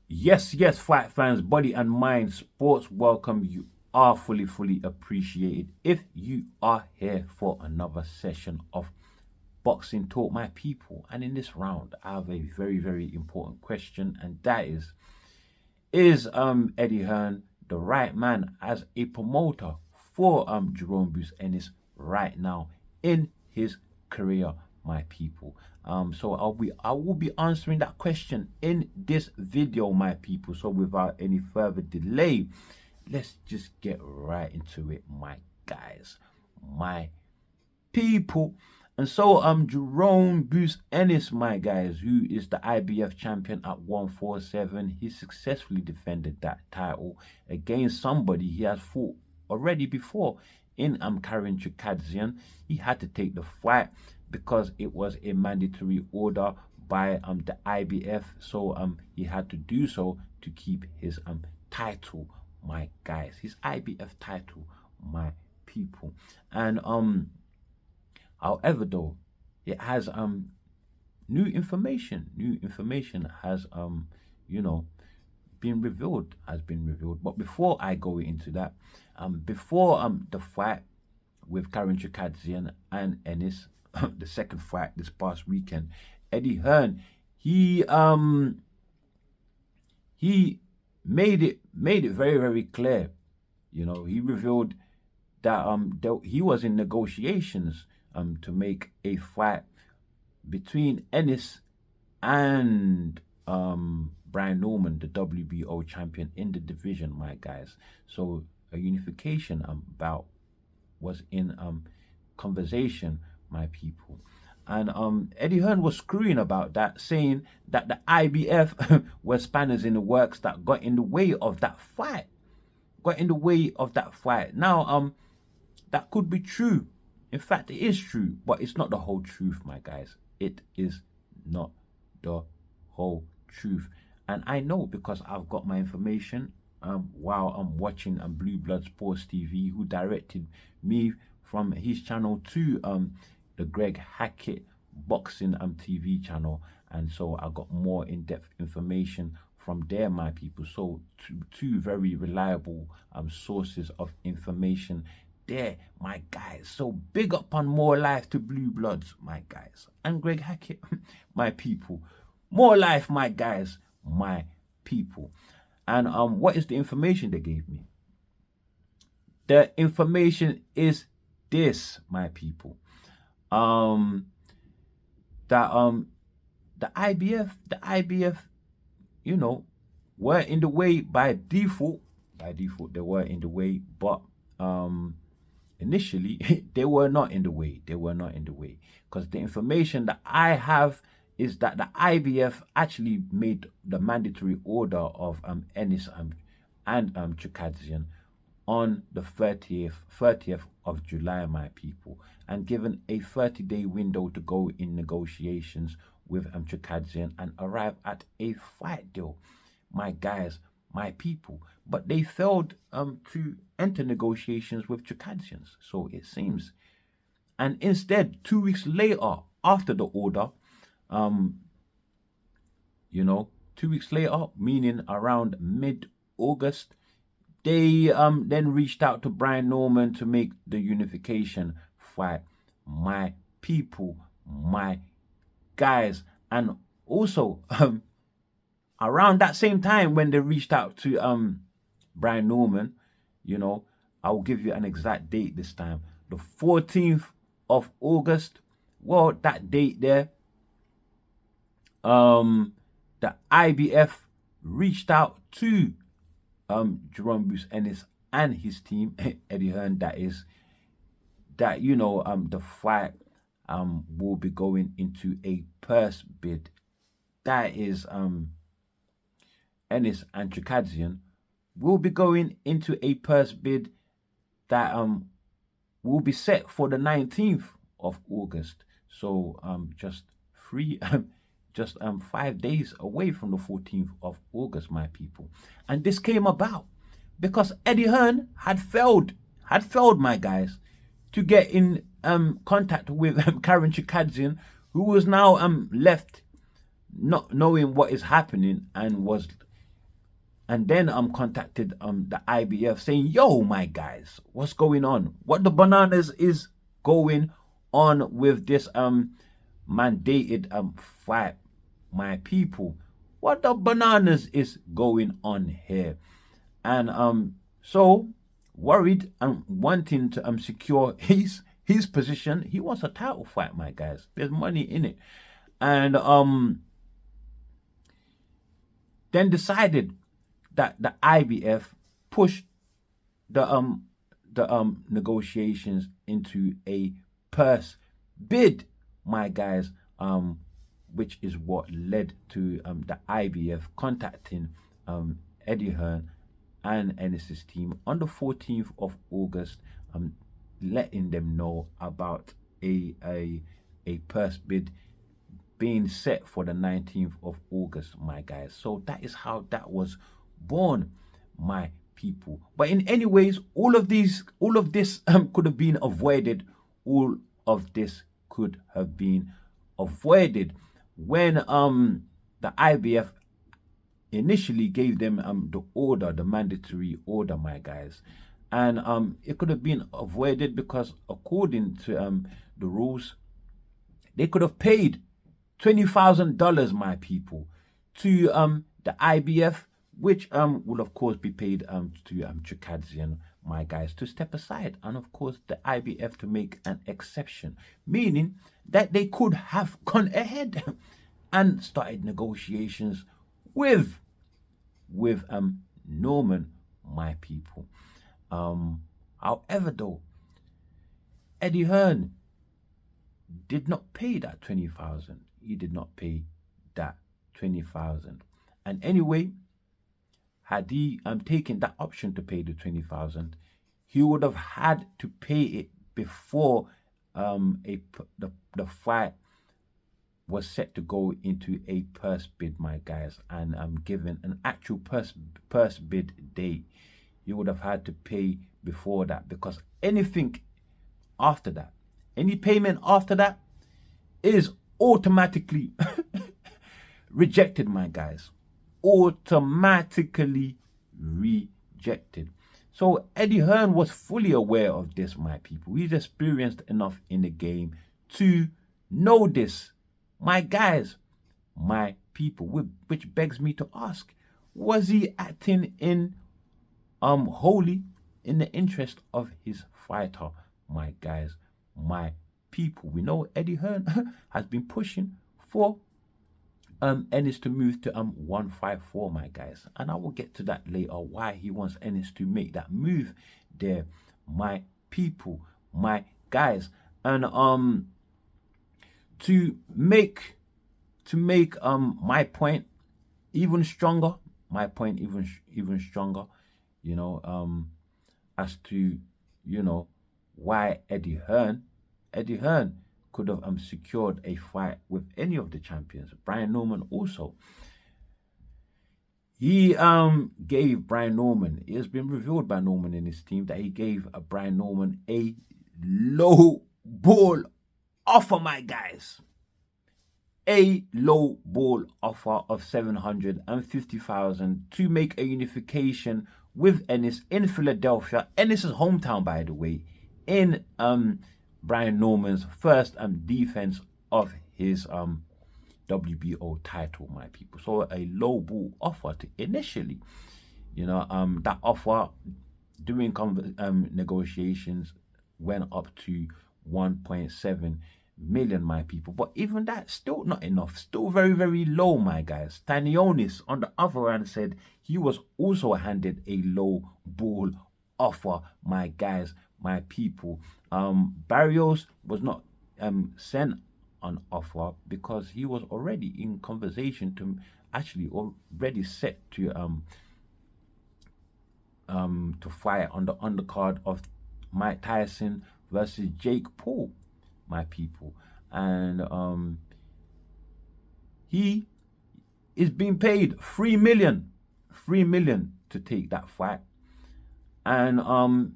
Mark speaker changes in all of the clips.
Speaker 1: Yes, fight fans, body and mind, sports welcome. You are fully appreciated. If you are here for another session of boxing talk, my people, and in this round, I have a very important question, and that is Eddie Hearn the right man as a promoter for Jerome Bruce Ennis right now in his career, my people? So I will be answering that question in this video, my people. So without any further delay, let's just get right into it, my guys, my people. And so Jerome Bruce Ennis, my guys, who is the IBF champion at 147, he successfully defended that title against somebody he has fought already before in Karen Chukhadzhian. He had to take the fight because it was a mandatory order by the IBF, so he had to do so to keep his title, my guys, his IBF title, my people. And however, though, it has new information. New information has you know been revealed. But before I go into that, before the fight with Karen Chukhadzhian and Ennis, the second fight this past weekend, Eddie Hearn, he um he made it very clear. He revealed that he was in negotiations to make a fight between Ennis and Brian Norman, the WBO champion in the division, my guys. So a unification bout was in conversation, my people. And Eddie Hearn was screwing about that, saying that the IBF were spanners in the works that got in the way of that fight. Now, that could be true. In fact, it is true, but it's not the whole truth, my guys. It is not the whole truth. And I know because I've got my information while I'm watching Blue Blood Sports TV, who directed me from his channel to the Greg Hackett boxing TV channel. And so I got more in-depth information from there, my people. So two very reliable sources of information there, my guys. So big up on more life to Blue Bloods, my guys, and Greg Hackett, my people. More life, my guys, my people. And what is the information they gave me? The information is this, my people. That the IBF, were in the way by default. By default, they were in the way, but initially they were not in the way. Because the information that I have is that the IBF actually made the mandatory order of Ennis and Chukhadzhian on the 30th of July, my people, and given a 30-day window to go in negotiations with Chukhadzhian and arrive at a fight deal, my guys, my people. But they failed to enter negotiations with Chukhadzhian, so it seems. And instead, 2 weeks later, after the order, 2 weeks later, meaning around mid-August, they then reached out to Brian Norman to make the unification fight, my people, my guys. And also around that same time when they reached out to Brian Norman, I'll give you an exact date this time, the 14th of August. Well, that date there, the IBF reached out to Jerome Bruce Ennis and his team, Eddie Hearn, the fight will be going into a purse bid. That is Ennis and Chukhadzhian will be going into a purse bid that will be set for the 19th of August. So just 5 days away from the 14th of August, my people. And this came about because Eddie Hearn had failed, my guys, to get in contact with Karen Chukhadzhian, who was now left not knowing what is happening and was and then contacted the IBF saying, "Yo, my guys, what's going on? What the bananas is going on with this mandated fight, my people? What the bananas is going on here?" And so worried and wanting to secure his position, he wants a title fight, my guys. There's money in it, and then decided that the IBF pushed the negotiations into a purse bid, my guys, which is what led to the IBF contacting Eddie Hearn and Ennis's team on the 14th of August, letting them know about a purse bid being set for the 19th of August, my guys. So that is how that was born, my people. But in any ways, all of this could have been avoided. All of this could have been avoided when the IBF initially gave them the mandatory order, my guys. And it could have been avoided because according to the rules, they could have paid $20,000, my people, to the IBF, which will of course be paid to Chukhadzhian, my guys, to step aside, and of course the IBF to make an exception, meaning that they could have gone ahead and started negotiations with Norman, my people. However, though, Eddie Hearn did not pay that 20,000. He did not pay that 20,000. And anyway, had he taken that option to pay the 20,000, he would have had to pay it before the fight was set to go into a purse bid, my guys, and given an actual purse bid date. He would have had to pay before that, because anything after that, any payment after that, is automatically rejected, my guys. Automatically rejected. So Eddie Hearn was fully aware of this, my people. He's experienced enough in the game to know this, my guys, my people. Which begs me to ask: was he acting in wholly in the interest of his fighter, my guys, my people? We know Eddie Hearn has been pushing for Ennis to move to 154, my guys, and I will get to that later, why he wants Ennis to make that move there, my people, my guys. And to make my point even stronger, even stronger, as to why Eddie Hearn could have secured a fight with any of the champions. Brian Norman also. He gave Brian Norman, it has been revealed by Norman and his team that he gave Brian Norman a low ball offer, my guys. A low ball offer of 750,000 to make a unification with Ennis in Philadelphia. Ennis's hometown, by the way, in Brian Norman's first defense of his WBO title, my people. So a low ball offer to initially, that offer during negotiations went up to 1.7 million, my people. But even that, still not enough. Still very, very low, my guys. Stanionis, on the other hand, said he was also handed a low ball offer, my guys, my people. Barrios was not sent an offer because he was already in conversation to actually already set to fight on the undercard of Mike Tyson versus Jake Paul, my people. And he is being paid $3 million to take that fight, and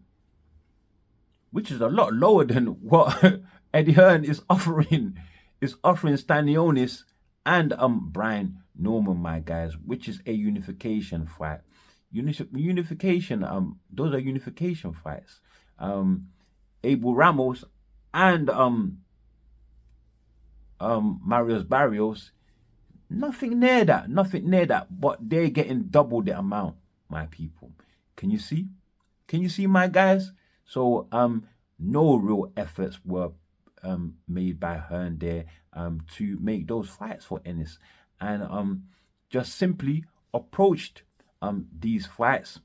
Speaker 1: which is a lot lower than what Eddie Hearn is offering Stanionis and Brian Norman, my guys, which is a unification fight. unification. Those are unification fights. Abel Ramos and Marius Barrios. Nothing near that. Nothing near that. But they're getting double the amount, my people. Can you see? Can you see, my guys? So no real efforts were made by Hearn there to make those fights for Ennis, and just simply approached these fights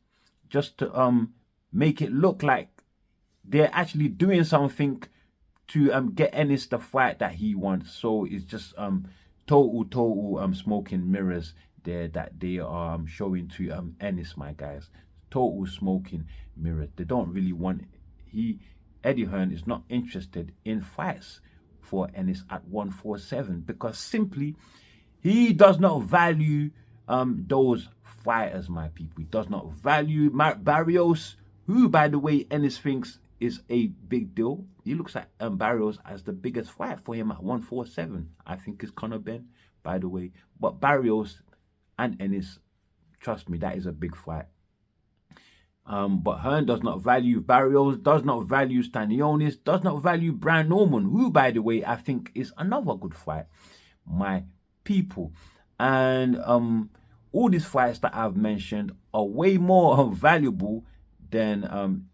Speaker 1: just to make it look like they're actually doing something to get Ennis the fight that he wants. So it's just total smoking mirrors there that they are showing to Ennis, my guys. Total smoking mirrors. They don't really want Eddie Hearn is not interested in fights for Ennis at 147 because simply he does not value those fighters, my people. He does not value Barrios, who, by the way, Ennis thinks is a big deal. He looks at Barrios as the biggest fight for him at 147. I think is Conor Ben, by the way. But Barrios and Ennis, trust me, that is a big fight. But Hearn does not value Barrios, does not value Stanionis, does not value Brian Norman, who, by the way, I think is another good fight, my people. And all these fights that I've mentioned are way more valuable than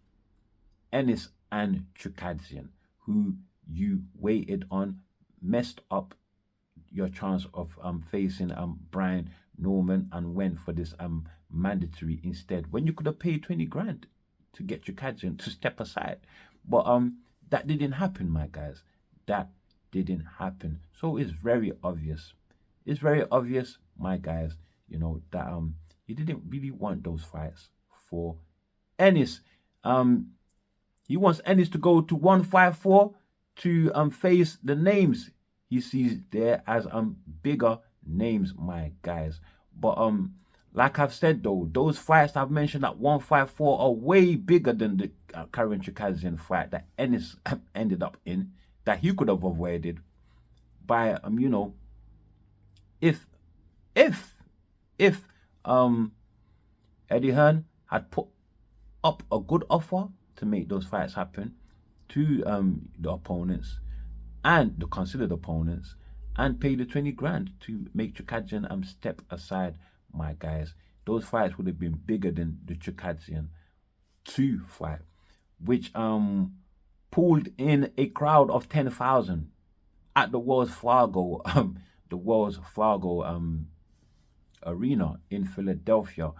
Speaker 1: Ennis and Chukhadzhian, who you waited on, messed up your chance of facing Brian Norman and went for this mandatory instead when you could have paid 20 grand to get Chukhadzhian to step aside. But that didn't happen, my guys. That didn't happen. So it's very obvious. It's very obvious, my guys, that he didn't really want those fights for Ennis. He wants Ennis to go to 154 to face the names he sees there as bigger names, my guys. But like I've said though, those fights I've mentioned at 154 are way bigger than the current Chukhadzhian fight that Ennis ended up in, that he could have avoided by if Eddie Hearn had put up a good offer to make those fights happen to the opponents and the considered opponents and pay the 20 grand to make Chukhadzhian step aside, my guys. Those fights would have been bigger than the Chukhadzhian 2 fight, which pulled in a crowd of 10,000 at the Wells Fargo arena in Philadelphia,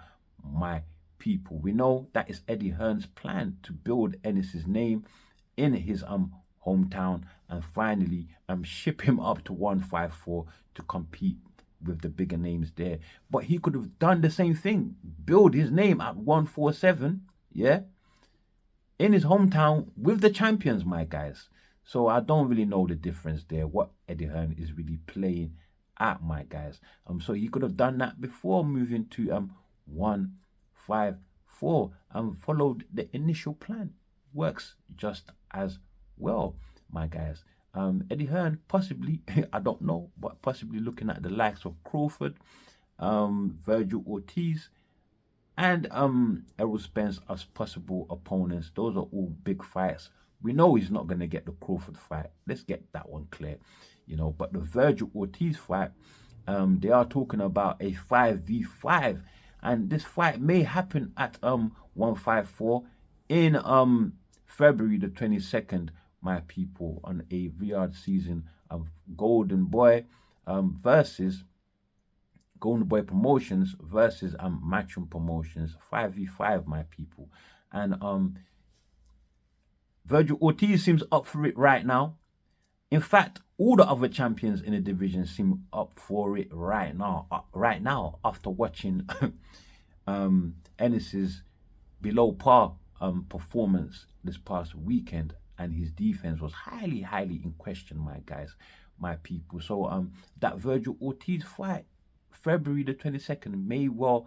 Speaker 1: my people. We know that is Eddie Hearn's plan to build Ennis's name in his hometown and finally ship him up to 154 to compete with the bigger names there. But he could have done the same thing, build his name at 147, yeah, in his hometown with the champions, my guys. So I don't really know the difference there, what Eddie Hearn is really playing at, my guys. So he could have done that before moving to 154 and followed the initial plan. Works just as well, my guys. Eddie Hearn possibly, I don't know, but possibly looking at the likes of Crawford, Virgil Ortiz, and Errol Spence as possible opponents. Those are all big fights. We know he's not going to get the Crawford fight. Let's get that one clear, But the Virgil Ortiz fight, they are talking about a 5v5, and this fight may happen at 154 in February the 22nd, my people, on a Riyadh season of Golden Boy versus Golden Boy Promotions versus Matchroom Promotions, 5v5, my people. And Virgil Ortiz seems up for it right now. In fact, all the other champions in the division seem up for it right now. After watching Ennis's below par performance this past weekend, and his defense was highly in question, my guys, my people. So that Virgil Ortiz fight, February the 22nd, may well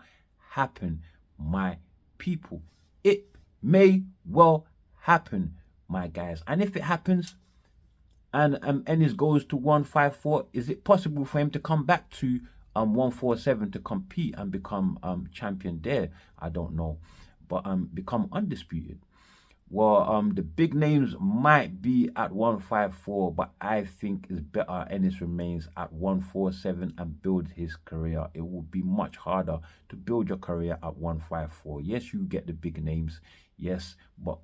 Speaker 1: happen, my people. It may well happen, my guys. And if it happens and Ennis goes to 154, is it possible for him to come back to 147 to compete and become champion there? I don't know, but become undisputed. Well, the big names might be at 154, but I think it's better Ennis remains at 147 and build his career. It will be much harder to build your career at 154. Yes, you get the big names, yes, but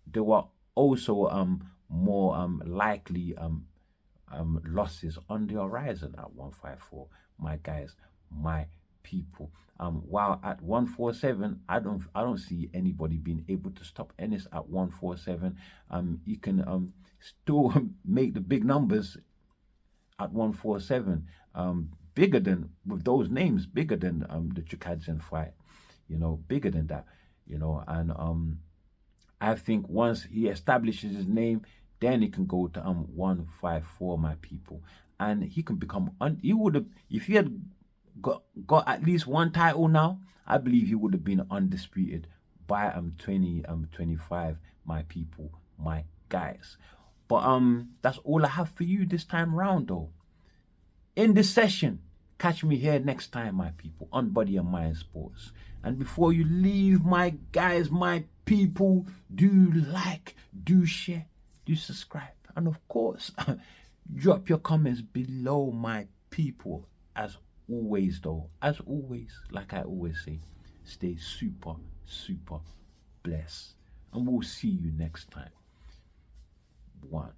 Speaker 1: there were also more likely losses on the horizon at 154. My guys, my people. While at 147, I don't see anybody being able to stop Ennis at 147. You can still make the big numbers at 147. Bigger than with those names, bigger than the Chukhadzhian fight. Bigger than that. And I think once he establishes his name, then he can go to 154, my people, and he can become. He would have if he had got at least one title now. I believe he would have been undisputed by 2025, my people, my guys. But that's all I have for you this time round, though. In this session, catch me here next time, my people, on Body and Mind Sports. And before you leave, my guys, my people, do like, do share, do subscribe, and of course, drop your comments below, my people. As always, though, as always, like I always say, stay super, super blessed. And we'll see you next time. One.